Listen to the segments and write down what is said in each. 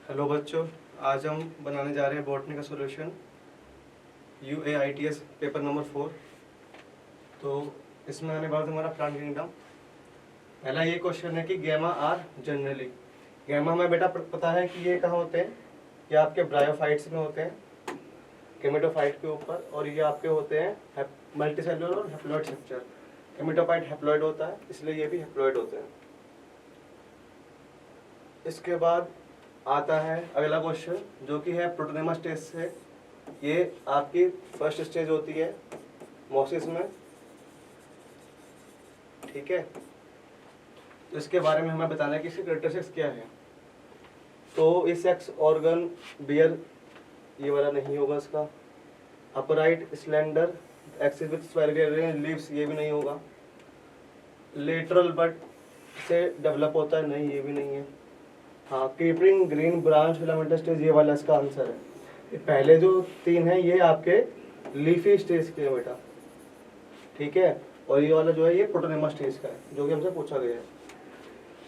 Hello बच्चों, आज हम बनाने जा रहे हैं बॉटनी का सॉल्यूशन UAITS पेपर नंबर 4। तो इसमें आने वाला हमारा प्लांट किंगडम। पहला ये क्वेश्चन है कि गैमा आर जनरली। गैमा हमें बेटा पता है कि ये कहाँ होते हैं, ये आपके ब्रायोफाइट्स में होते हैं, गेमेटोफाइट के ऊपर, और ये आपके होते हैं मल्टीसेलुलर और हैप्लॉइड स्ट्रक्चर। गेमेटोफाइट हैप्लॉइड होता है, इसलिए ये भी हैप्लॉइड होते हैं। इसके बाद आता है अगला क्वेश्चन जो कि है प्रोटोनेमा स्टेज से। ये आपकी फर्स्ट स्टेज होती है मोसिस में, ठीक है। तो इसके बारे में हमें बताना है कि इसकी कैरेक्टरिस्टिक्स क्या है। तो इस सेक्स ऑर्गन बियर ये वाला नहीं होगा इसका। Upright slender axis with spiral leaves ये भी नहीं होगा। लेटरल बट से डेवलप होता है, नहीं ये भी नहीं है। हाँ, creeping green branch filamentous stage ये वाला इसका आंसर है। ये पहले जो तीन है ये आपके लीफी स्टेज के है बेटा, ठीक है। और ये वाला जो है ये प्रोटोनेमा स्टेज का है जो कि हमसे पूछा गया है,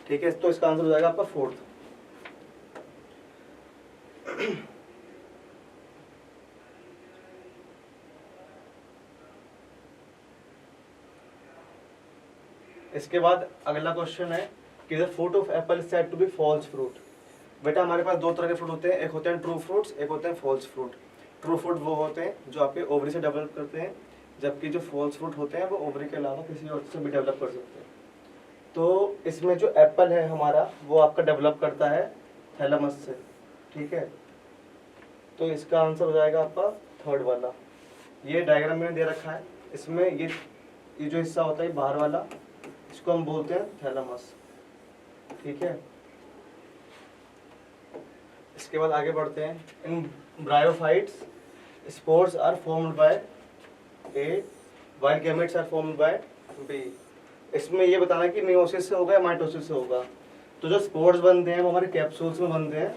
ठीक है। तो इसका आंसर हो जाएगा आपका फोर्थ। इसके बाद अगला क्वेश्चन है कि the fruit of apple is said to be false fruit. बेटा हमारे पास दो तरह के फ्रूट होते हैं, एक होते हैं ट्रू फ्रूट्स, एक होते हैं फॉल्स फ्रूट। ट्रू फ्रूट वो होते हैं जो आपके ओवरी से डेवलप करते हैं, जबकि जो फॉल्स फ्रूट होते हैं वो ओवरी के अलावा किसी और से भी डेवलप कर सकते हैं। तो इसमें जो एप्पल है हमारा वो आपका डेवलप करता है थैलेमस से, ठीक है। तो इसका आंसर हो जाएगा आपका थर्ड वाला। ये डायग्राम में दे रखा है, इसमें ये जो हिस्सा होता है बाहर वाला, इसको हम बोलते हैं थैलेमस, ठीक है। इसके बाद आगे बढ़ते हैं। In bryophytes spores are formed by A while gametes are formed by B. इसमें ये बताना है कि मेयोसिस से होगा या माइटोसिस से होगा। तो जो स्पोर्स बनते हैं वो हमारे कैप्सूल्स में बनते हैं,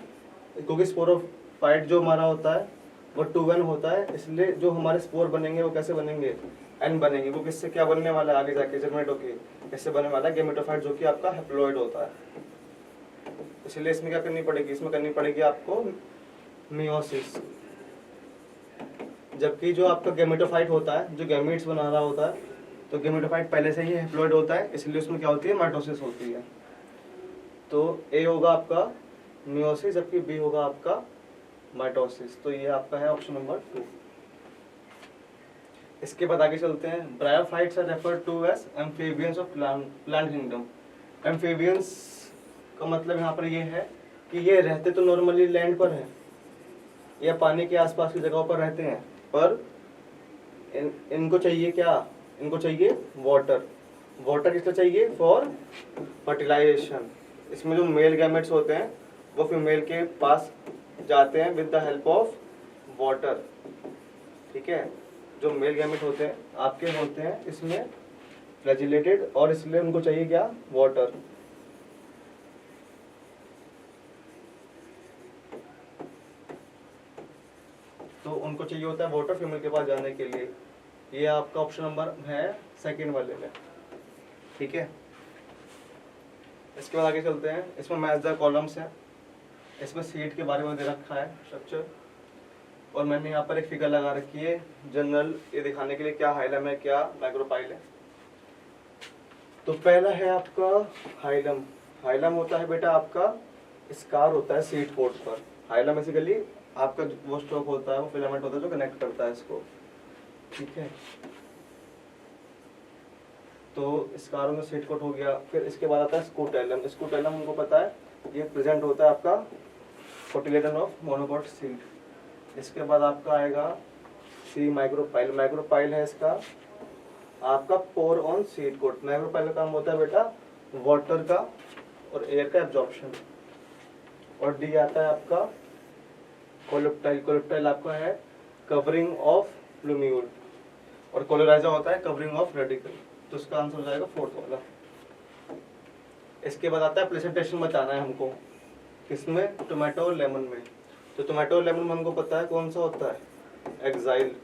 क्योंकि स्पोरोफाइट जो हमारा होता है वो 2N होता है, इसलिए जो हमारे स्पोर बनेंगे वो कैसे बनेंगे, N बनेंगे। वो किससे क्या बनने वाला है आगे जाके, जर्मेट होके इससे बनने वाला है गेमेटोफाइट जो कि आपका हैप्लॉइड होता है। इसलिए इसमें क्या करनी पड़ेगी, इसमें करनी पड़ेगी आपको मियोसिस। जबकि जो आपका गेमेटोफाइट होता है जो गैमेट्स बना रहा होता है, तो गेमेटोफाइट पहले से ही हैप्लॉइड होता है, इसलिए उसमें क्या होती है माइटोसिस होती है। तो ए होगा आपका मियोसिस जबकि बी होगा आपका माइटोसिस। तो ये आपका है ऑप्शन नंबर 2। इसके बाद आगे चलते हैं। Bryophytes are referred to as amphibians of plant kingdom. Amphibians का मतलब यहाँ पर ये है कि ये रहते तो नॉर्मली लैंड पर हैं या पानी के आसपास की जगहों पर रहते हैं, पर इनको चाहिए क्या, इनको चाहिए वाटर। वाटर किसको चाहिए, फॉर फर्टिलाइजेशन। इसमें जो मेल गैमेट्स होते हैं वो फीमेल के पास जाते हैं with the help of water, ठीक है। जो मेल गैमेट होते हैं आपके होते हैं इसमें फ्लैजिलेटेड, और इसलिए उनको चाहिए क्या, वाटर। तो उनको चाहिए होता है वाटर फीमेल के पास जाने के लिए। ये आपका ऑप्शन नंबर है सेकंड वाले में, ठीक है। इसके बाद आगे चलते हैं। इसमें मैच द कॉलम्स है, इसमें सीड के बारे में दे रखा है स्ट्रक्चर, और मैंने यहाँ पर एक फिगर लगा रखी है जनरल ये दिखाने के लिए क्या हाइलम है क्या माइक्रोपाइल है। तो पहला है आपका हाइलम। हाइलम होता है बेटा आपका स्कार होता है सीड कोट पर। हाइलम बेसिकली आपका वो स्टॉक होता है, वो फिलामेंट होता है जो कनेक्ट करता है इसको, ठीक है। तो स्कारों में सीड कोट हो गया। फिर इसके बाद आता है स्कूटेलम। स्कूटेलम हमको पता है ये प्रेजेंट होता है आपका कोटिलेडन ऑफ मोनोकॉट सीड। इसके बाद आपका आएगा सी माइक्रोपाइल। माइक्रोपाइल है इसका आपका पोर ऑन सीड कोट। माइक्रोपाइल का काम होता है बेटा वाटर का और एयर का एब्जॉर्प्शन। और डी आता है आपका कोलेप्टाइल। कोलेप्टाइल आपका है कवरिंग ऑफ प्लूम्यूल, और कोलोराइजा होता है कवरिंग ऑफ रेडिकल। तो इसका आंसर हो जाएगा फोर्थ वाला। इसके बाद आता है प्रेजेंटेशन बताना है हमको, किसमें, टोमेटो और लेमन में। तो टोमेटो और लेमन में हमको पता है कौन सा होता है, एक्साइल।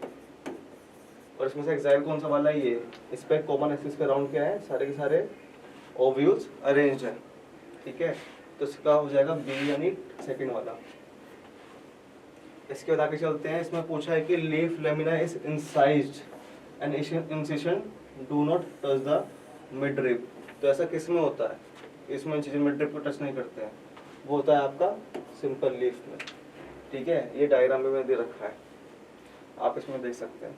और इसमें से एक्साइल कौन सा वाला है, ये। इस पर कॉमन एक्सिस के राउंड क्या है, सारे के सारे ओव्यूल्स अरेंज्ड है, ठीक है। तो इसका हो जाएगा बी यानी सेकंड वाला। इसके बाद आगे चलते हैं। इसमें पूछा है कि leaf lamina is incised and incision do not touch the mid rib. तो ऐसा किस में होता है? इसमें चीजें मिड रिब को टच नहीं करते हैं, वो होता है आपका सिंपल लीफ में। ठीक है, ये डायग्राम में मैंने दे रखा है, आप इसमें देख सकते हैं।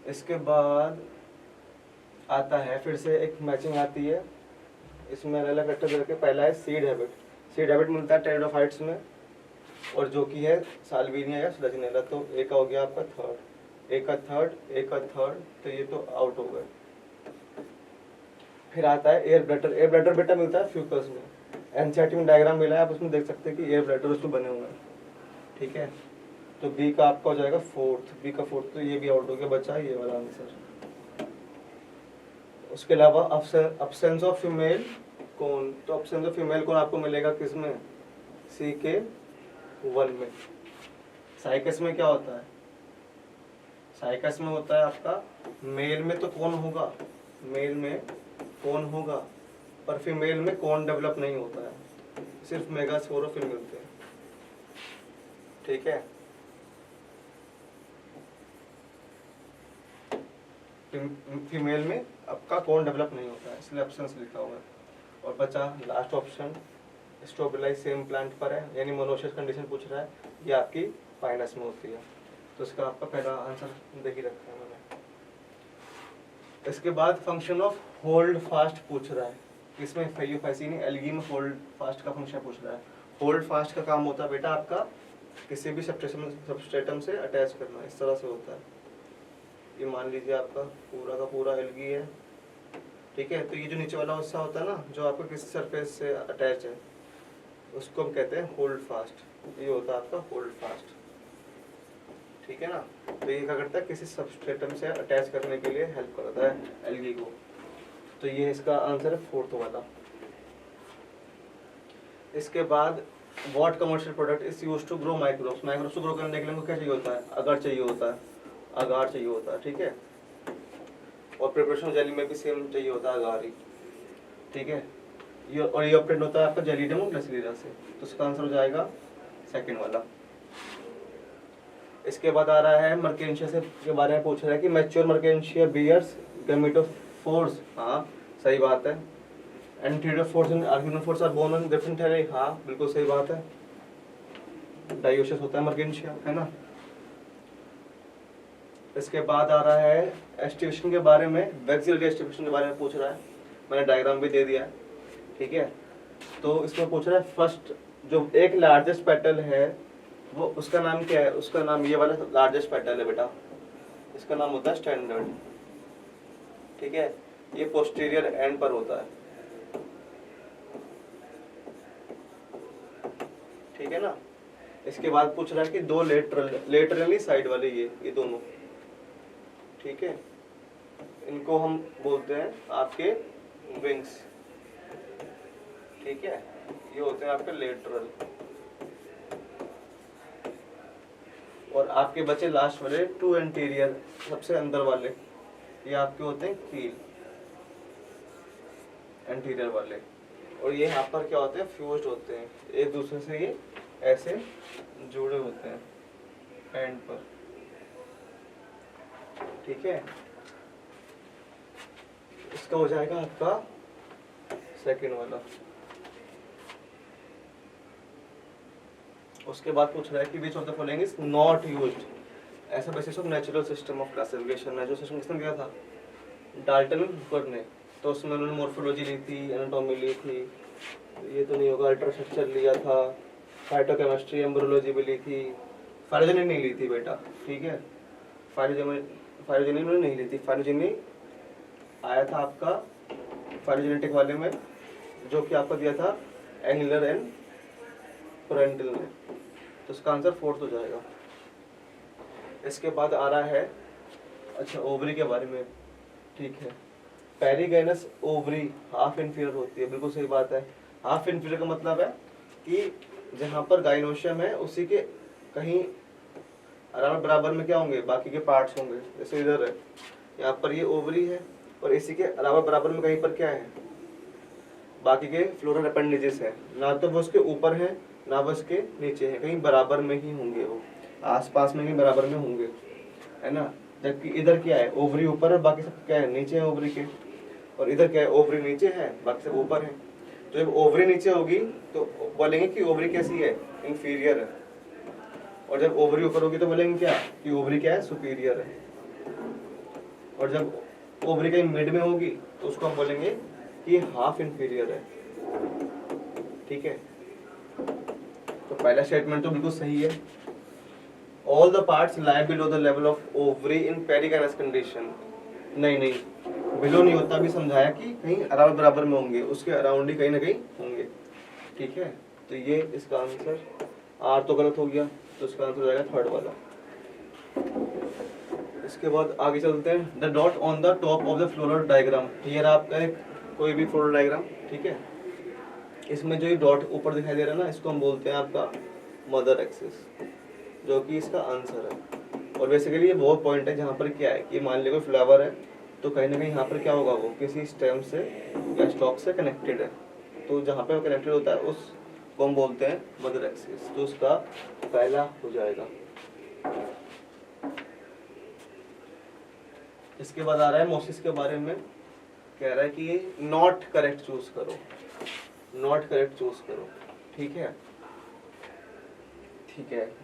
इसके बाद आता है फिर से एक मैचिंग आती है, इसमें अलग अलग वेक्टर करके। पहला है सीड हैबिट। सीड हैबिट मिलता है टेरिडोफाइट्स में, और जो कि है साल्विनिया या स्लेजिनेला। तो एक हो गया आपका थर्ड, एक का थर्ड, एक का थर्ड, तो ये तो आउट हो गए। फिर आता है एयर ब्लैडर। एयर ब्लैडर बेटा मिलता है फ्यूकस में। एनसीईआरटी में डायग्राम मिला है, आप उसमें देख सकते हैं कि एयर ब्लैडर उसमें बने हुए हैं। ठीक है, तो बी का आपका हो जाएगा फोर्थ, बी का फोर्थ, तो ये भी आउट हो गया, बचा ये वाला आंसर। उसके अलावा अब्सेंस ऑफ फीमेल कौन, तो अब्सेंस ऑफ फीमेल कौन आपको मिलेगा किसमें? सी के 1 में। साइकस में क्या होता है? साइकस में होता है आपका मेल में तो कौन होगा, मेल में कौन होगा, पर फीमेल में कौन डेवलप नहीं होता है, सिर्फ मेगास्पोरोफिल मिलते हैं। ठीक है, फीमेल में आपका कौन डेवलप नहीं होता है, इसलिए ऑप्शन लिखा हुआ है। और बचा लास्ट ऑप्शन, स्टोबिलाइज सेम प्लांट पर है, यानी मोनोसिस कंडीशन पूछ रहा है, ये आपकी फाइनस में होती है। तो इसका आपका पहला आंसर देख ही रखा है मैंने। इसके बाद फंक्शन ऑफ होल्ड फास्ट पूछ रहा है, इसमें फाइयोफाइसिनी एल्गी में होल्ड फास्ट का फंक्शन पूछ रहा है। होल्ड फास्ट का काम होता है बेटा आपका किसी भी सबस्ट्रेटम से अटैच करना, इस तरह से होता है। ये मान लीजिए आपका पूरा का पूरा एल्गी है। ठीक है, तो ये जो नीचे वाला हिस्सा होता है ना, जो आपका किसी सरफेस से अटैच है, उसको हम कहते हैं होल्ड फास्ट। ये होता है आपका होल्ड फास्ट। ठीक है ना, तो ये क्या करता है, किसी सबस्ट्रेटम से अटैच करने के लिए हेल्प करता है एल्गी को। तो ये इसका आंसर है फोर्थ वाला। इसके बाद what commercial product is used to grow microbes. Microbes को ग्रो करने के लिए हमको क्या चाहिए होता है? अगार चाहिए होता है, अगार चाहिए होता है। ठीक है, और प्रिपरेशन जेली में भी सेम चाहिए होता है, अगार ही। ठीक है, ये और ये ऑप्टेंड होता है आपका जेलिडियम और ग्लिसरीन से। तो इसका आंसर हो जाएगा सेकंड वाला। इसके बाद आ रहा है मर्केंशिया से के बारे में पूछ रहा है कि मैच्योर मर्केंशिया बियर्स गैमेटोफोर्स। हाँ सही बात है। Antheridiophores and archegoniophores are borne on different है। हाँ बिल्कुल सही बात है। डायोसिस होता है मर्केंशिया, है ना। इसके बाद आ रहा है एस्टिवेशन के बारे में, वैक्सीलरी एस्टिवेशन के बारे में पूछ रहा है। मैंने डायग्राम भी दे दिया है। ठीक है, तो इसमें पूछ रहा है फर्स्ट जो एक लार्जेस्ट पेटल है वो उसका नाम क्या है? उसका नाम ये वाला लार्जेस्ट पेटल है बेटा, इसका नाम होता है स्टैंडर्ड। ठीक है, ये पोस्टीरियर एंड पर होता है। ठीक है ना। इसके बाद पूछ रहा है कि दो लेटरली साइड वाले ये दोनों, ठीक है, इनको हम बोलते हैं आपके विंग्स। ठीक है, ये होते हैं आपके लेटरल। और आपके बचे लास्ट वाले टू एंटीरियर, सबसे अंदर वाले, ये आपके होते हैं कील, एंटीरियर वाले। और ये यहाँ पर क्या होते हैं? फ्यूज्ड होते हैं, एक दूसरे से ये ऐसे जुड़े होते हैं एंड पर। ठीक है, इसका हो जाएगा आपका सेकंड वाला। उसके बाद पूछ रहा है कि which of the following is not used as a basis of natural system of classification. Natural system किसने दिया था? डाल्टन हुकर ने। तो उसमें उन्होंने मोर्फोलॉजी ली थी, एनाटॉमी ली थी, ये तो नहीं होगा, अल्ट्रास्ट्रक्चर लिया था, फाइटोकेमिस्ट्री, एम्ब्रियोलॉजी भी ली थी, फाइलोजेनी नहीं ली थी बेटा। ठीक है, फाइलोजेनी उन्होंने नहीं ली थी। फाइलोजेनी आया था आपका फाइलोजेनेटिक वाले में, जो कि आपको दिया था एंगुलर एंड पेरेंटल में। तो इसका आंसर फोर्थ हो जाएगा। इसके बाद आ रहा है अच्छा ओवरी के बारे में। ठीक है, पेरिगैनस ओवरी हाफ इन्फीरियर होती है, बिल्कुल सही बात है। हाफ इन्फीरियर का मतलब है कि जहाँ पर गाइनोशियम है उसी के कहीं बराबर में क्या होंगे? बाकी के पार्ट्स होंगे। जैसे इधर है, यहाँ पर ये ओवरी है, और इसी के अलावा बराबर में कहीं पर क्या है? बाकी के फ्लोरल अपेंडेजेस है, ना तो वो उसके ऊपर है ना वो उसके नीचे है, कहीं बराबर में ही होंगे, वो आसपास में कहीं बराबर में होंगे, है ना। जबकि इधर क्या है, ओवरी ऊपर है, बाकी सब क्या है, नीचे है ओवरी के। और इधर क्या है, ओवरी नीचे है, बाकी सब ऊपर है। तो जब ओवरी नीचे होगी तो बोलेंगे कि ओवरी कैसी है, इंफीरियर है। और जब ओवरी ऊपर होगी तो बोलेंगे क्या, कि ओवरी क्या है, सुपीरियर है। और जब ओवरी कहीं मिड में होगी तो उसको हम बोलेंगे कि हाफ इंफीरियर है। ठीक है, तो पहला स्टेटमेंट तो बिल्कुल सही है। All the parts lie below the level of ovary in perigynous condition. नहीं, बिलो नहीं होता, भी समझाया कि कहीं अराउंड बराबर में होंगे, उसके अराउंड ही कहीं ना कहीं होंगे। ठीक है, तो ये इसका आंसर, आर तो गलत हो गया, तो इसका आंसर हो जाएगा थर्ड वाला। इसके बाद आगे चलते हैं। The dot on the top of the floral diagram. Here आपका एक कोई भी फ्लोरल डायग्राम, ठीक है, इसमें जो ये डॉट ऊपर दिखाई दे रहा है ना, इसको हम बोलते हैं आपका मदर एक्सिस, जो कि इसका आंसर है। और बेसिकली ये वो पॉइंट है जहाँ पर क्या है कि मान लीजिए कोई फ्लावर है तो कहीं ना कहीं यहाँ पर क्या होगा, वो किसी स्टेम से या स्टॉक से कनेक्टेड है। तो जहाँ पे वो कनेक्टेड होता है उसको हम बोलते हैं मदर एक्सिस। तो उसका पहला हो जाएगा। इसके बाद आ रहा है मोसिस के बारे में, कह रहा है कि नॉट करेक्ट चूज करो, नॉट करेक्ट चूज करो। ठीक है,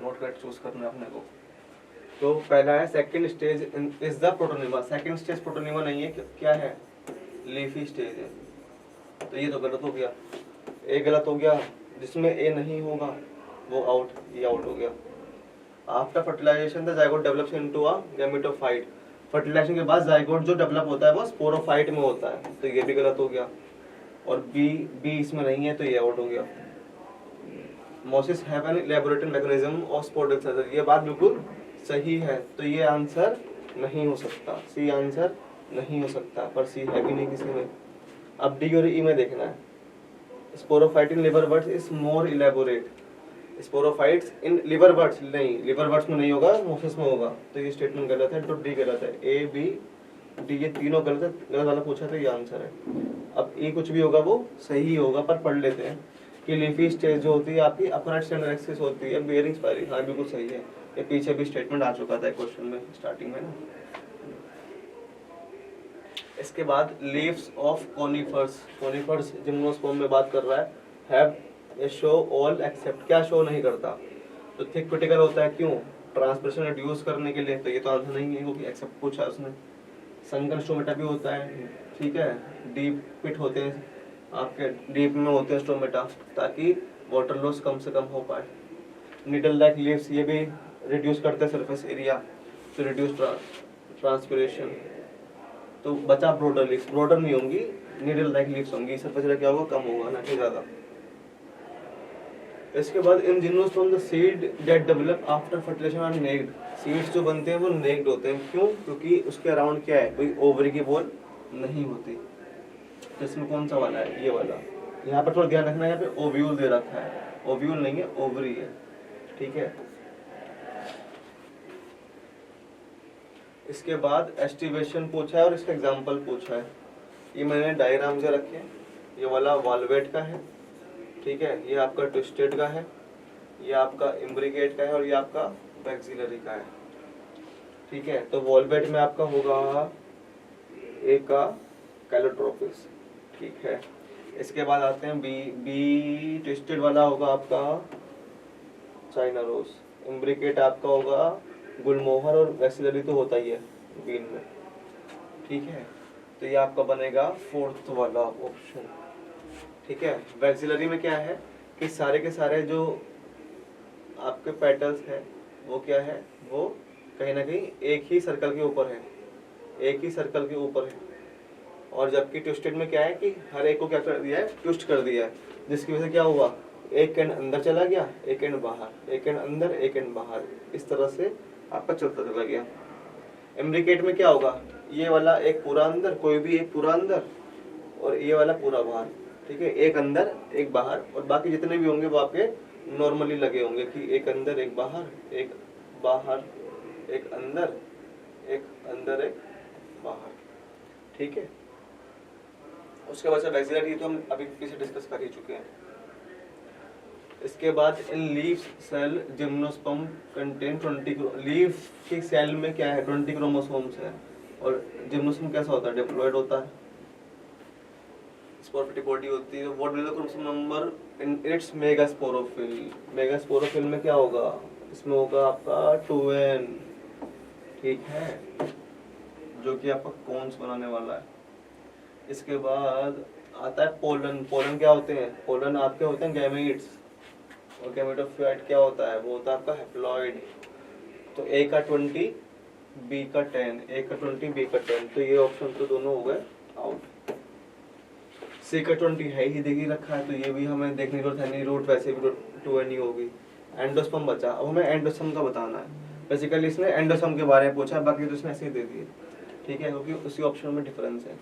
नॉट करेक्ट चूज करना है अपने को। तो पहला है second stage is the protonema. Second stage protonema नहीं है, क्या है, लीफी स्टेज है। तो ये तो गलत हो गया, ए गलत हो गया, जिसमें ए नहीं होगा वो आउट, ये आउट हो गया। After fertilization the zygote develops into a gametophyte. Fertilization के बाद जाइगोट जो डेवलप होता है वो स्पोरोफाइट में होता है, तो ये भी गलत हो गया। और बी इसमें नहीं है, तो ये आउट हो गया। Mosses have an elaborated mechanism of sporodactyl. ये बात बिल्कुल सही है, तो ये आंसर नहीं हो सकता, सी आंसर नहीं हो सकता, पर सी है भी नहीं किसी में। अब डी और ई में देखना है। Sporophyte in liver birds is more elaborate. Sporophytes in liver birds, नहीं, लिवर बर्ड्स में नहीं होगा, मोसिस में होगा, तो ये स्टेटमेंट गलत है। तो डी गलत है, ए बी डी ये तीनों गलत है, गलत वाला पूछा तो ये आंसर है। अब ए कुछ भी होगा वो सही होगा, पर पढ़ लेते हैं कि लीफी स्टेज जो होती है आपकी अपराइट स्टैंडर्ड एक्सिस होती है, बेयरिंग स्पायरिंग, हाँ बिल्कुल सही है। ये पीछे भी स्टेटमेंट आ चुका था क्वेश्चन में स्टार्टिंग में ना। इसके बाद leaves of conifers. Conifers gymnosperm में बात कर रहा है। Have a show all except, क्या शो नहीं करता, तो थिक क्रिटिकल होता है, क्यों, ट्रांसपिरेशन रिड्यूस करने के लिए, तो ये तो आंसर नहीं है क्योंकि एक्सेप्ट पूछा उसने। संकन स्टोमेटा भी होता है, ठीक है, डीप पिट होते हैं आपके, डीप में होते हैं स्टोमेटा, ताकि वाटर लॉस कम से कम हो पाए। नीडल लाइक लीव्स, ये भी रिड्यूस करते हैं सरफेस एरिया, तो रिड्यूस ट्रांसपिरेशन। तो बचा ब्रोडर लीव्स, ब्रोडर नहीं होंगी, नीडल लाइक लीव्स होंगी, सरफेस एरिया क्या होगा, कम होगा, ना कि ज्यादा। इसके बाद in gymnosperm the seed that develop after fertilization are naked. Seeds जो बनते हैं वो नेक्ड होते हैं, क्यों, क्योंकि उसके अराउंड क्या है, कोई ओवरी की बॉल नहीं होती। तो इसमें कौन सा वाला है, ये वाला। यहाँ पर थोड़ा ध्यान रखना है, यहाँ पे ओव्यूल दे रखा है, ओव्यूल नहीं है, ओवरी है। ठीक है, इसके बाद एस्टिवेशन पूछा है और इसका एग्जाम्पल पूछा है। ये मैंने डायग्राम से रखे हैं। ये वाला वॉल्वेट का है, ठीक है, ये आपका ट्विस्टेड का है, ये आपका इम्ब्रिकेट का है, और ये आपका मैक्सिलरी का है। ठीक है, तो वॉल्वेट में आपका होगा ए का कैलोट्रोपिस। ठीक है, इसके बाद आते हैं बी ट्विस्टेड वाला होगा आपका चाइना रोज, इम्ब्रिकेट आपका होगा गुलमोहर, और मैक्सिलरी तो होता ही है बीन में। ठीक है, तो ये आपका बनेगा फोर्थ वाला ऑप्शन। ठीक है, मैक्सिलरी में क्या है कि सारे के सारे जो आपके पेटल्स हैं वो क्या है, वो कहीं ना कहीं एक ही सर्कल के ऊपर है, एक ही सर्कल के ऊपर है। और जबकि ट्विस्टेड में क्या है कि हर एक को क्या कर दिया है, ट्विस्ट कर दिया है, जिसकी वजह से क्या हुआ, एक एंड अंदर चला गया, एक एंड बाहर, एक एंड अंदर, एक एंड बाहर, इस तरह से आपका चलता चला गया। इम्ब्रिकेट में क्या होगा, ये वाला एक पूरा अंदर, कोई भी एक पूरा अंदर, और ये वाला पूरा बाहर। ठीक है, एक अंदर एक बाहर, और बाकी जितने भी होंगे वो आपके नॉर्मली लगे होंगे कि एक अंदर एक बाहर, एक बाहर एक अंदर, एक अंदर एक बाहर। ठीक है, उसके बाद से वैक्सीलेट तो हम अभी पीछे डिस्कस कर ही चुके हैं। इसके बाद in leaf cell gymnosperm contain 20 leaf की सेल में क्या है 20 क्रोमोसोम्स है और जिम्नोस्पर्म कैसा होता है डिप्लॉयड होता है, स्पोरोफिटिक बॉडी होती है। What will the chromosome number in its megasporophyll, megasporophyll में क्या होगा, इसमें होगा आपका 2n, ठीक है, जो कि आपका कोन्स बनाने वाला है। इसके बाद आता है पोलन। पोलन क्या होते हैं, पोलन आपके होते हैं गैमेट्स, और गैमेटोफाइट क्या होता है, वो होता है आपका हैप्लॉइड। तो A का 20 B का 10, A का 20 B का 10, तो ये ऑप्शन तो दोनों हो गए आउट। C का 20 है ही, देख ही रखा है, तो ये भी हमें देखने की जरूरत है नहीं, रूट वैसे भी 2n ही होगी। एंडोस्पर्म बचा, अब हमें एंडोस्पर्म का बताना है। बेसिकली इसने एंडोस्पर्म के बारे में पूछा, बाकी तो इसने ऐसे ही दे दिए, ठीक है, क्योंकि उसी ऑप्शन में डिफरेंस है।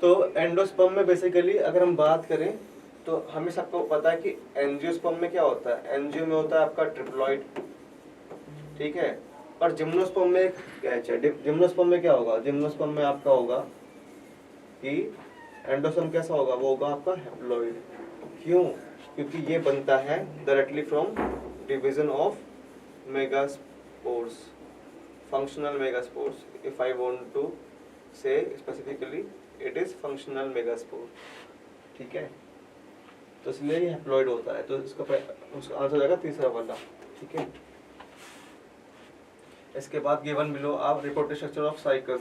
तो एंडोस्पर्म में बेसिकली अगर हम बात करें तो हमें सबको पता है कि एंजियोस्पर्म में क्या होता है, एंजियो में होता है आपका ट्रिप्लॉइड, ठीक है, पर जिम्नोस्पर्म में क्या है, जिम्नोस्पर्म में क्या होगा, जिम्नोस्पर्म में आपका होगा कि एंडोस्पर्म कैसा होगा, वो होगा आपका हैप्लॉइड। क्यों, क्योंकि ये बनता है directly from division of megaspores, functional megaspores. If I want to say specifically it is functional megaspore, ठीक है, तो इसलिए ये हैप्लॉइड होता है। तो उसका आंसर हो जाएगा तीसरा वाला, ठीक है। इसके बाद गिवन बिलो आप reported structure of cycas,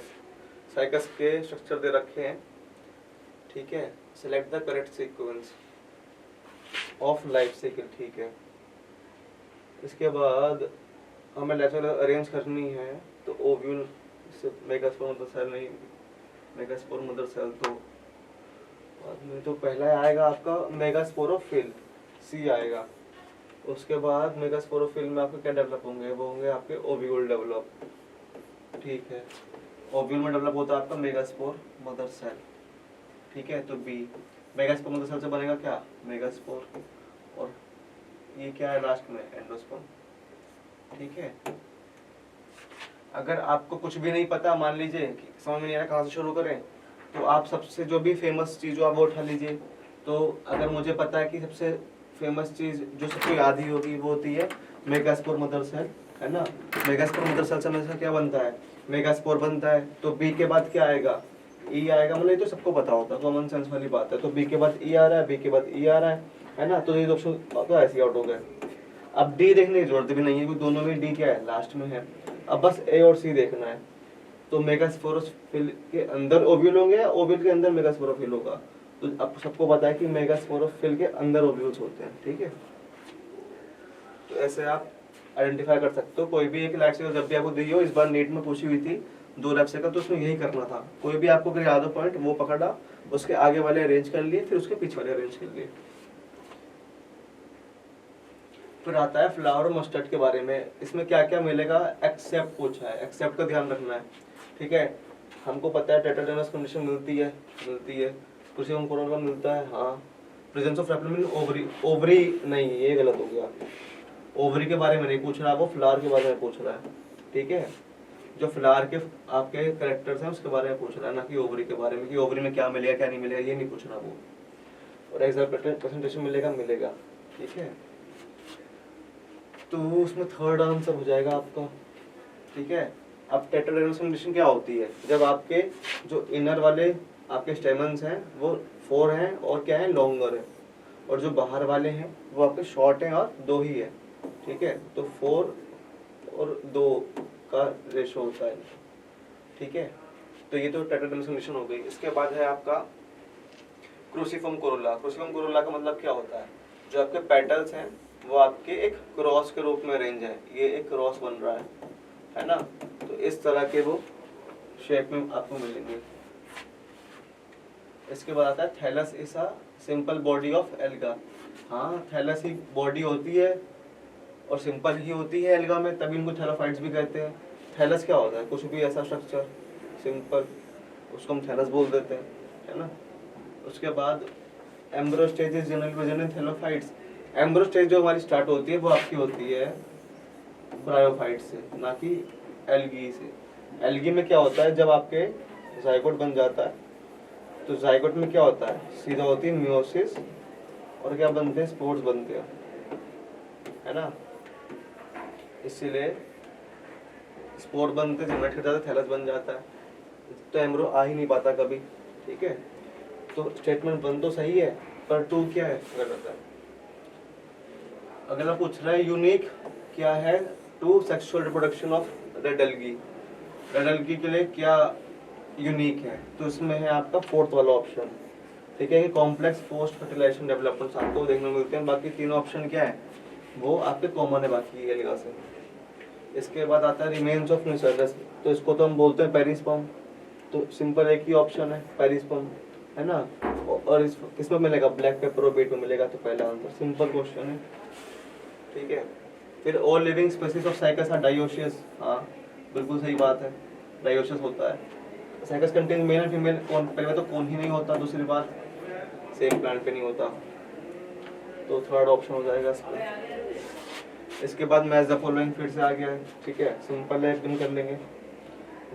cycas के स्ट्रक्चर दे रखे हैं, ठीक है। Select the correct sequence of life cycle, ठीक है। इसके बाद हमें लेटर अरेंज करनी है, तो ओव्यूल मेगास्पोर मदर सेल नहीं, मेगास्पोर मदर सेल तो बाद में, तो पहला आएगा आपका मेगास्पोरोफिल, सी आएगा। उसके बाद मेगास्पोरोफिल में आपके क्या डेवलप होंगे, वो होंगे आपके ओव्यूल डेवलप, ठीक है। ओव्यूल में डेवलप होता है आपका मेगास्पोर मदर सेल, ठीक है। तो बी मेगास्पोर मदर सेल से बनेगा क्या, मेगास्पोर, और ये क्या है लास्ट में, एंडोस्पर्म, ठीक है। अगर आपको कुछ भी नहीं पता, मान लीजिए कि समझ में नहीं आ रहा कहाँ से शुरू करें, तो आप सबसे जो भी फेमस चीज़ हो आप वो उठा लीजिए। तो अगर मुझे पता है कि सबसे फेमस चीज़ जो सबको याद ही होगी वो होती है मेगास्पोर मदर सेल, है ना। मेगास्पोर मदर सेल से हमेशा क्या बनता है, मेगास्पोर बनता है। तो बी के बाद क्या आएगा, ई आएगा, मतलब ये तो सबको पता होता है, कॉमन सेंस वाली बात है। तो बी के बाद ई आ रहा है, बी के बाद ई आ रहा है ना, तो ये ऑप्शन तो ऐसे आउट हो गए। अब डी देखने की जरूरत भी नहीं है, क्योंकि दोनों में डी क्या है, लास्ट में है। अब बस ए और सी देखना है। तो मेगास्पोरोफिल के अंदर ओव्यूल होंगे या ओव्यूल के अंदर मेगास्पोरोफिल होगा, तो अब सबको पता है कि मेगास्पोरोफिल के अंदर ओव्यूल्स होते हैं, ठीक है। तो ऐसे आप आइडेंटिफाई कर सकते हो। कोई भी एक लाइफ साइकिल जब भी आपको दी हो, इस बार नीट में पूछी हुई थी 2 लाइफ साइकिल, तो उसमें यही करना था। कोई भी आपको अगर याद हो पॉइंट, वो पकड़ा, उसके आगे वाले अरेंज कर लिए, फिर उसके पीछे वाले अरेंज कर लिए। फिर आता है फ्लावर मस्टर्ड के बारे में, इसमें क्या क्या मिलेगा, एक्सेप्ट पूछा है, एक्सेप्ट का ध्यान रखना है, ठीक है। हमको पता है टेट्राडेनस कंडीशन मिलती है, क्रूसीफर्म कोरोना मिलता है, हाँ। प्रेजेंस ऑफ रैप्टोमिन ओवरी, ओवरी नहीं, ये गलत हो गया, ओवरी के बारे में नहीं पूछ रहा, वो फ्लावर के बारे में पूछ रहा है, ठीक है। जो फ्लावर के आपके कैरेक्टर्स हैं उसके बारे में पूछ रहा है, ना कि ओवरी के बारे में, कि ओवरी में क्या मिलेगा क्या नहीं मिलेगा, ये नहीं पूछ रहा वो। और एग्जाम प्रेजेंटेशन मिलेगा, ठीक है। तो उसमें थर्ड आंसर हो जाएगा आपका, ठीक है। अब टेट्राडेनस कंडीशन क्या होती है, जब आपके जो इनर वाले आपके स्टेमन्स हैं वो 4 हैं और क्या है, लॉन्गर है, और जो बाहर वाले हैं वो आपके शॉर्ट हैं और 2 ही है, ठीक है। तो 4 और 2 का रेशो होता है, ठीक है। तो ये तो टेट्राडेनस कंडीशन हो गई। इसके बाद है आपका क्रूसीफर्म कोरोला। क्रूसीफर्म कोरोला का मतलब क्या होता है, जो आपके पेटल्स हैं वो आपके एक क्रॉस के रूप में अरेंज है, ये एक क्रॉस बन रहा है ना। तो इस तरह के वो शेप में आपको मिलेंगे। इसके बाद आता है thallus is a simple body of alga. हाँ, थैलस ही बॉडी होती है और सिंपल ही होती है एल्गा में, तभी इनको थैलोफाइट्स भी कहते हैं। थैलस क्या होता है, कुछ भी ऐसा स्ट्रक्चर सिंपल, उसको हम थैलस बोल देते हैं, है ना। उसके बाद एम्ब्रो stage is generally present in thallophytes. एम्ब्रो stage जो हमारी स्टार्ट होती है वो आपकी होती है ब्रायोफाइट से, ना कि एल्गी से। एल्गी में क्या होता है, जब आपके जाइगोट बन जाता है तो जाइगोट में क्या होता है, सीधा होती है मियोसिस और क्या बनते हैं, स्पोर्स बनते हैं, है ना। इसीलिए स्पोर बनते, जनरेट कर जाता है, थैलस बन जाता है, तो एम्ब्रो आ ही नहीं पाता कभी। ठीक है, तो स्टेटमेंट 1 तो सही है, पर 2 क्या है, गलत है। अगला पूछ रहा है यूनिक क्या है to sexual reproduction of red algae. Red algae के लिए क्या यूनिक है, तो इसमें है आपका 4th वाला ऑप्शन। ठीक है, कि कॉम्प्लेक्स पोस्ट फर्टिलाइजेशन डेवलपमेंट्स आपको देखने को मिलते हैं। बाकी तीनों ऑप्शन क्या है, वो आपके कॉमन है बाकी एल्गा से। इसके बाद आता है रिमेन्स ऑफ न्यूसेलस, तो इसको तो हम बोलते हैं पेरिस्पर्म। तो सिंपल एक ही ऑप्शन है पेरिस्पर्म, है ना। और इस किसमें मिलेगा, ब्लैक पेपर और बीट में मिलेगा, तो पहला आंसर, सिंपल क्वेश्चन है। ठीक है, फिर all living species of cycas are dioecious, हाँ बिल्कुल सही बात है, डायोशियस होता है। Cycas contain male and female, कौन पहले तो कौन ही नहीं होता, दूसरी बात सेम प्लांट पे नहीं होता, तो थर्ड ऑप्शन हो जाएगा इसका। इसके बाद मैच द फॉलोइंग फिर से आ गया है। ठीक है, सिंपल है, एकदम कर लेंगे।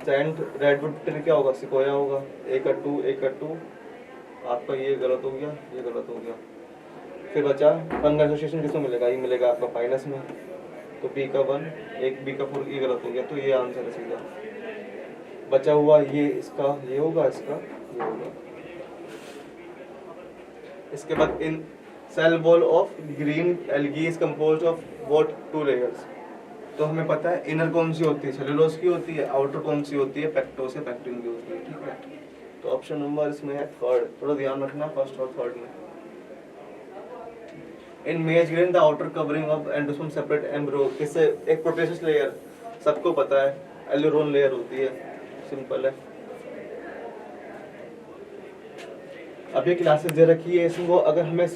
जायंट रेडवुड ट्री क्या होगा, सिकोया होगा। ए का 2 आपका ये गलत हो गया, ये गलत हो गया। फिर बचा फंगल एसोसिएशन, किसमें मिलेगा, ये मिलेगा आपका पाइनस में, तो बी का 1, एक बी का 4, ये गलत हो गया, तो ये आंसर है सीधा। बचा हुआ ये इसका ये होगा, इसका ये होगा। इसके बाद in cell wall of green algae is composed of what 2 layers. तो हमें पता है इनर कौन सी होती है, सेलुलोज की होती है, आउटर कौन सी होती है, पेक्टोस या पेक्टिन की होती है। ठीक है, तो ऑप्शन नंबर इसमें है थर्ड, थोड़ा ध्यान रखना फर्स्ट और थर्ड में। In maize grain the outer covering of endosperm separate embryo, किससे, एक प्रोटेसिस लेयर, सबको पता है एल्यूरोन लेयर होती है, सिंपल है। अब ये क्लासेस दे रखी है, इसको अगर हमें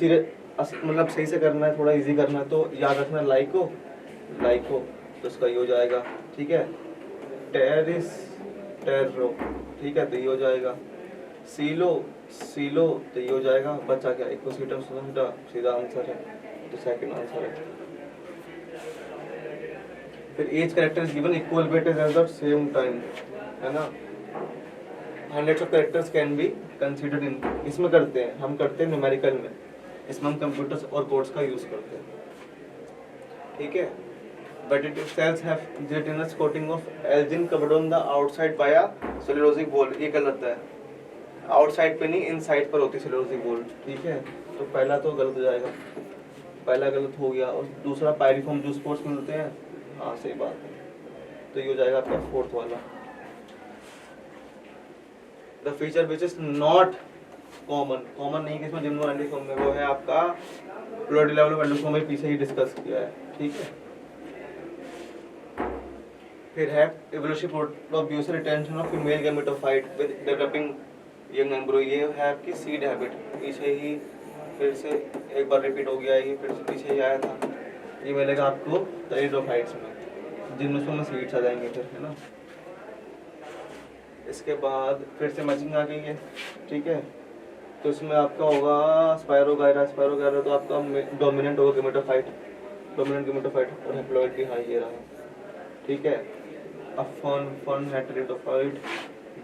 मतलब सही से करना है, थोड़ा इजी करना है, तो याद रखना लाइको, तो इसका ये हो जाएगा। ठीक है, टेरिस टेरो, ठीक है, तो ये हो जाएगा। सीलो तो ये हो जाएगा। बचा क्या, इक्वोसीटम सीधा आंसर है, तो सेकंड आंसर है। फिर each character is given equal weight at the same time, है ना। Hundreds of characters can be considered in, इसमें करते हैं हम, करते हैं न्यूमेरिकल में, इसमें हम कंप्यूटर्स और कोड्स का यूज करते हैं। ठीक है, but it cells have gelatinous coating of algin covered on the outside by a cellulosic wall, ये गलत है, आउटसाइड पे नहीं इनसाइड पर होती है सेलुलोसिक वॉल। ठीक है, तो पहला तो गलत हो जाएगा, पहला गलत हो गया। और दूसरा पायरिफॉर्म जो स्पोर्स मिलते हैं, हाँ सही बात है, तो ये हो जाएगा आपका 4th वाला। The feature which is not common नहीं किसमें जिम्नो एंडोसोम में, वो है आपका फ्लूइड लेवल ऑफ एंडोसोम में, पीछे ही डिस्कस किया है। ठीक है, फिर है evolution produce retention of female gametophyte with developing young embryo, ये है आपकी सीड हैबिट, पीछे ही फिर से एक बार रिपीट हो गया, ये फिर से पीछे ही आया था। ये मिलेगा आपको टेरिडोफाइट्स में, जिनमें सीड्स आ जाएंगे फिर, है ना। इसके बाद फिर से मैचिंग आ गई है। ठीक है, तो इसमें आपका होगा स्पायरोगायरा तो आपका डोमिनेंट होगा गेमेटोफाइट, और हैप्लॉइड भी, हाँ ये रहा। ठीक है, फन है टेरिडोफाइट,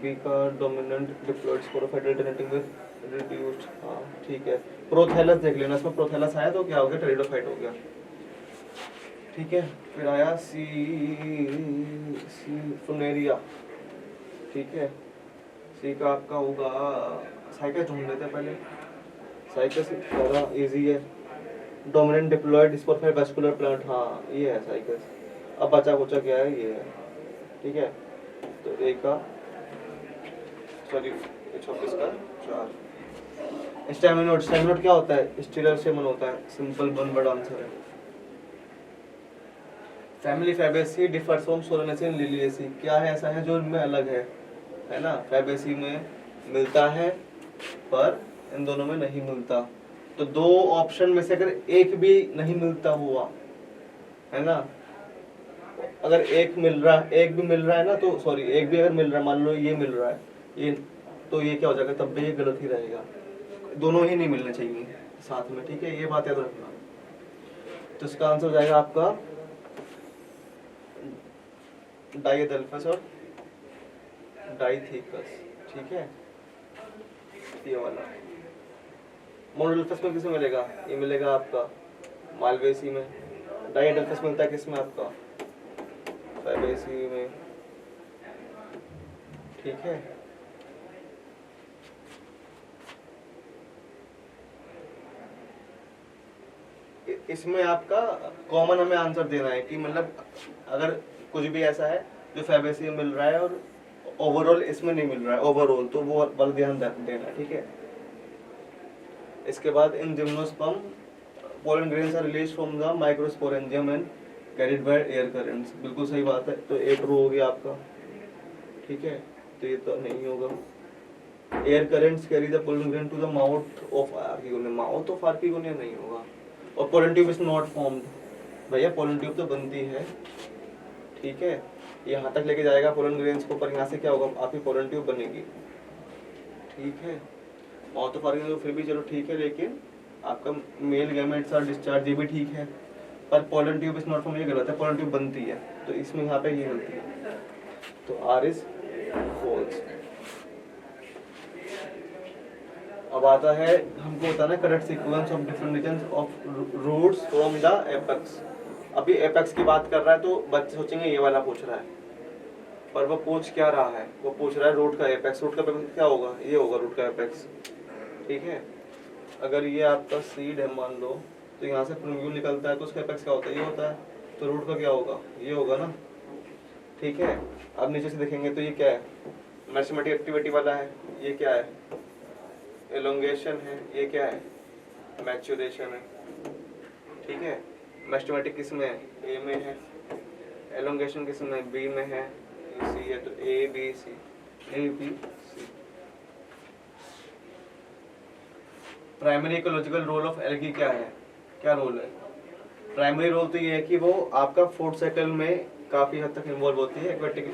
बी का dominant diploid sporophyte alternating with reduced, हाँ ठीक है। प्रोथैलस देख लेना, इसमें प्रोथैलस आया तो क्या हो गया, टेरिडोफाइट हो गया। ठीक है, फिर आया फुनेरिया। ठीक है, सी का आपका होगा, साइकस ढूंढ लेते हैं पहले, साइकस ज़्यादा इजी है। Dominant diploid sporophyte vascular plant, हाँ ये है साइकस। अब बचा कुचा क्या है, ये है। ठीक है, तो ए का सॉरी 26 का 4। स्टेमिनोड क्या होता है, स्टीरल स्टेमन होता है, सिंपल 1 वर्ड आंसर है। Family Fabaceae differs from Solanaceae and Liliaceae, क्या है ऐसा है जो इनमें अलग है ना। फैबेसी में मिलता है पर इन दोनों में नहीं मिलता, तो 2 ऑप्शन में से अगर एक भी नहीं मिलता हुआ, है ना, अगर एक भी मिल रहा है ना, तो सॉरी एक भी अगर मिल रहा है, मान लो ये मिल रहा है, ये तो ये क्या हो जाएगा, तब भी ये गलत ही रहेगा, दोनों ही नहीं मिलने चाहिए साथ में। ठीक है, ये बात याद रखना। तो इसका आंसर हो जाएगा आपका डाइएडेल्फस और डाइथेकस। ठीक है, ये वाला। मोनोडल्फस में किसमें मिलेगा? ये मिलेगा आपका मालवेसी में। डाइडल्फस मिलता है किसमें? आपका फैबेसी में। ठीक है, इसमें आपका कॉमन हमें आंसर देना है कि मतलब अगर कुछ भी ऐसा है जो फैबेसी में मिल रहा है और ओवरऑल इसमें नहीं मिल रहा है ओवरऑल, तो वो वाला ध्यान देना। ठीक है, इसके बाद in gymnosperm pollen grains are released from the microsporangium and carried by air currents. बिल्कुल सही बात है, तो ए ट्रू हो गया आपका। ठीक है, तो ये तो नहीं होगा। Air currents carry the pollen grain to the mouth of archegonia. Mouth of archegonia नहीं होगा। और pollen tube is not formed. भैया पोलन ट्यूब तो बनती है, ठीक है, यहाँ तक लेके जाएगा पोलन ग्रेन्स को, पर यहाँ से क्या होगा? आपकी पोलन ट्यूब बनेगी। ठीक है, माउथ ऑफ आर्किगोनिया फिर भी चलो ठीक है, लेकिन आपका मेल गैमेट्स आर डिस्चार्ज, ये भी ठीक है, पर pollen tube is not formed, ये गलत है। पोलन ट्यूब बनती है, तो इसमें यहाँ पे ये गलती है, तो आर इज फॉल्स। अब आता है हमको होता है ना correct sequence of different regions of roots from the apex. अभी एपेक्स की बात कर रहा है तो बच्चे सोचेंगे ये वाला पूछ रहा है, पर वो पूछ क्या रहा है? वो पूछ रहा है रूट का एपेक्स। रूट का एपेक्स क्या होगा? ये होगा रूट का एपेक्स। ठीक है, अगर ये आपका सीड है मान लो, तो यहाँ से प्रिम्यूल निकलता है, तो उसका एपेक्स क्या होता है? ये होता है, तो रूट का क्या होगा? ये होगा ना। ठीक है, अब नीचे से देखेंगे तो ये क्या है? मैथमेटिक एक्टिविटी वाला है। ये क्या है? एलोंगेशन है। ये क्या है? मैच्योरेशन है। ठीक है, मैथमेटिक किस में है? ए में है। एलोंगेशन किस में? बी में है। सी है, तो A B C, A B C. Primary ecological role of algae क्या है? क्या रोल है? प्राइमरी रोल तो ये है कि वो आपका फूड साइकिल में काफी हद तक इन्वॉल्व होती है एक्वेटिक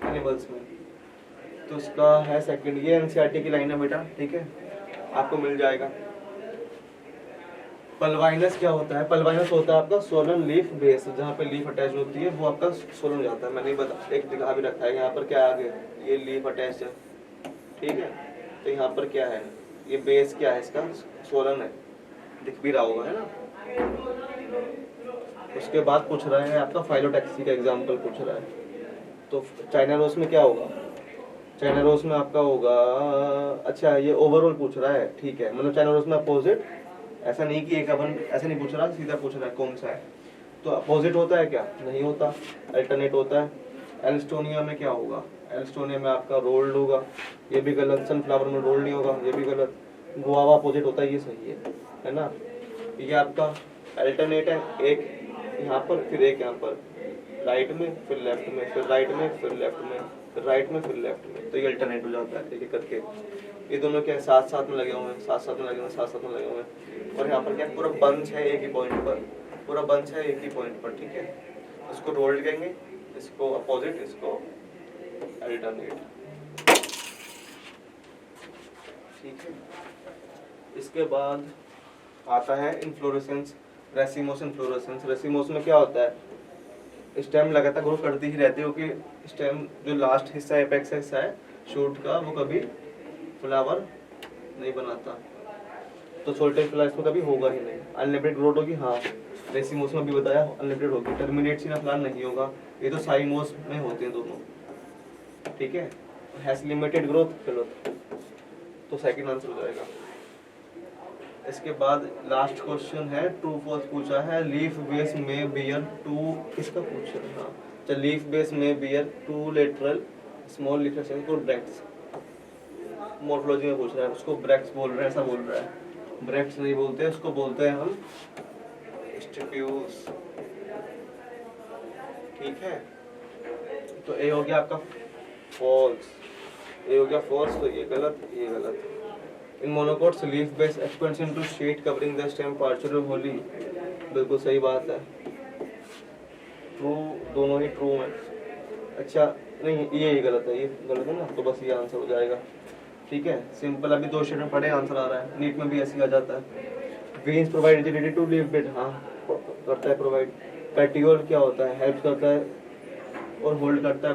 एनिमल्स में, तो उसका है सेकंड। ये एनसीईआरटी की लाइन है बेटा, ठीक है, आपको मिल जाएगा। पल्वाइनस क्या होता है? पल्वाइनस होता है आपका सोलन लीफ बेस, जहाँ पे लीफ अटैच होती है वो आपका सोलन हो जाता है। मैंने बता एक दिखा भी रखा है, यहाँ पर क्या आ गया? ये लीफ अटैच है। ठीक है, तो यहाँ पर क्या है? ये बेस क्या है इसका? सोलन है, दिख भी रहा होगा, है ना। उसके बाद पूछ रहा है आपका फाइलोटैक्सी का एग्जाम्पल पूछ रहा है, तो चाइना रोज में क्या होगा? चाइना रोज में आपका होगा, अच्छा ये ओवरऑल पूछ रहा है, ठीक है, मतलब चाइना रोज में अपोजिट, ऐसा नहीं कि एक अपन ऐसा नहीं पूछ रहा, सीधा पूछ रहा है कौन सा है। तो अपोजिट होता है क्या? नहीं होता, अल्टरनेट होता है। एल्स्टोनिया में क्या होगा? एल्स्टोनिया में आपका रोल्ड होगा, ये भी गलत। सनफ्लावर में रोल्ड नहीं होगा, ये भी गलत। गुआवा अपोजिट होता है, ये सही है ना। ये आपका अल्टरनेट है, एक यहाँ पर फिर एक यहाँ पर, राइट में फिर लेफ्ट में, फिर राइट में फिर लेफ्ट में, फिर राइट में फिर लेफ्ट में, तो ये अल्टरनेट हो जाता है एक एक करके। ये दोनों क्या है? साथ साथ में लगे हुए हैं, साथ साथ में लगे हुए हैं, साथ साथ में लगे हुए हैं। और यहाँ पर क्या पूरा बंच है एक ही पॉइंट पर, पूरा बंच है एक ही पॉइंट पर, ठीक है। इसको रोल्ड कहेंगे, इसको अपोजिट, इसको अल्टरनेट, ठीक है। इसके बाद आता है इन्फ्लोरेसेंस, रेसिमोस इन्फ्लोरेसेंस। रेसिमोस में क्या होता है? स्टेम लगातार ग्रो करती ही रहती है, क्योंकि स्टेम जो लास्ट हिस्सा है, एपेक्स हिस्सा है शूट का, वो कभी फ्लावर नहीं बनाता, तो सोल्टेज फ्लावर्स में कभी होगा ही नहीं। अनलिमिटेड ग्रोथ होगी, हाँ, रेसिमोस में भी बताया अनलिमिटेड होगी। टर्मिनेट सीना प्लान नहीं होगा, ये तो साइमोस में होते हैं दोनों, ठीक है। हैज लिमिटेड ग्रोथ, चलो तो सेकंड आंसर हो जाएगा। इसके बाद लास्ट क्वेश्चन है, ट्रू फॉल्स पूछा है। लीफ बेस में बियर टू, किसका पूछा है? हाँ, चल, लीफ बेस में bear two lateral small leaf section को ब्रैक्ट्स, मॉर्फोलॉजी में पूछ रहा है, उसको ब्रैक्ट्स बोल रहे हैं, ऐसा बोल रहा है। ब्रैक्ट्स नहीं बोलते, उसको बोलते हैं हम स्टिप्यूल्स, ठीक है। तो ए हो गया आपका फॉल्स, ए हो गया फॉल्स, तो ये गलत, ये गलत। In monocots leaf base expands into sheath covering the stem partially wholly, बिल्कुल सही बात है, ट्रू, दोनों ही ट्रू हैं। अच्छा नहीं, ये गलत है, ये गलत है ना, तो बस ये आंसर हो जाएगा, ठीक है। सिंपल, अभी 2 स्टेटमेंट पढ़े, आंसर आ रहा है। नीट में भी ऐसे ही आ जाता है। Veins provide rigidity to leaf bed, हाँ करता है प्रोवाइड। पेटियोल क्या होता है? हेल्प करता है और होल्ड करता है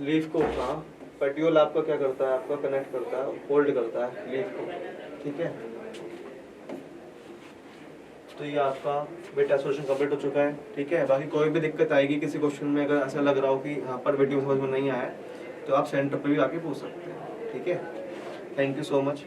लीफ को, हाँ पेट्यूल आपका क्या करता है, आपका कनेक्ट करता है, होल्ड करता है लीफ को, ठीक है। तो ये आपका बेटा सोल्यूशन कंप्लीट हो चुका है, ठीक है। बाकी कोई भी दिक्कत आएगी किसी क्वेश्चन में, अगर ऐसा लग रहा हो कि यहाँ पर वीडियो समझ में नहीं आया तो आप सेंटर पे भी आके पूछ सकते हैं, ठीक है। Thank you so much.